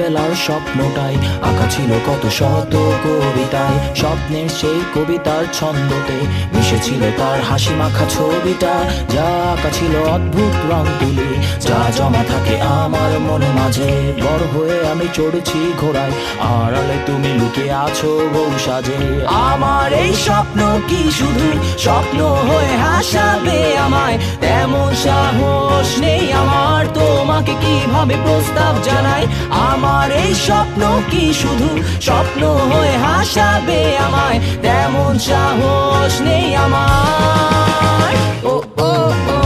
ছোটবেলার স্বপ্নটাই আঁকা ছিল কত শত কবিতায়। স্বপ্নের সেই কবিতার ছন্দতে মিশেছিল তার হাসি মাখা ছবিটা, যা আঁকা ছিল অদ্ভুত রং তুলি, যা জমা থাকে আমার মন মাঝে। বড় হয়ে আমি চড়েছি ঘোড়ায়, আড়ালে তুমি লুকিয়ে আছো বউ সাজে। আমার এই স্বপ্ন কি শুধু স্বপ্ন হয়ে হাসাবে আমায়, তেমন সাহস নেই আমার তোমাকে কিভাবে প্রস্তাব জানাই। আমার এই স্বপ্ন কি শুধু স্বপ্ন হয়ে হাসাবে আমায়, তেমন সাহস নেই আমার। ও ও ও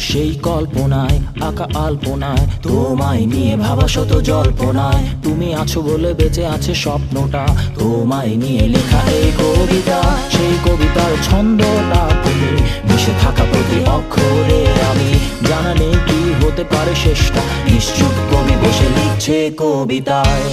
সেই কল্পনায় আঁকা আলপনায় তোমায় নিয়ে ভাবা শত জল্পনায়, তুমি আছো বলে বেঁচে আছে স্বপ্নটা, তোমায় নিয়ে লেখা এই কবিতা। সেই কবিতার ছন্দটা তুমি মিশে থাকা প্রতি অক্ষরে আমি, জানা নেই কি হতে পারে শেষটা, নিশ্চুপ কবি বসে লিখছে কবিতায়।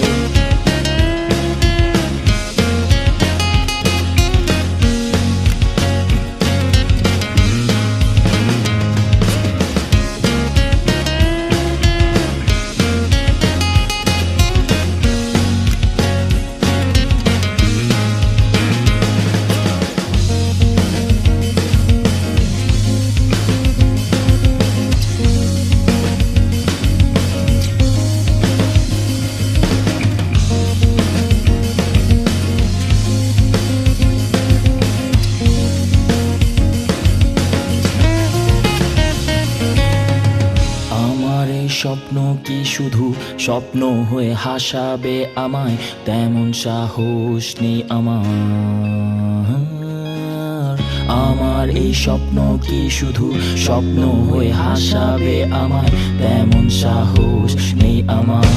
স্বপ্ন কি শুধু স্বপ্ন হয়ে হাসাবে আমায়, তেমন সাহস নেই আমার। আমার এই স্বপ্ন কি শুধু স্বপ্ন হয়ে হাসাবে আমায়, তেমন সাহস নেই আমার।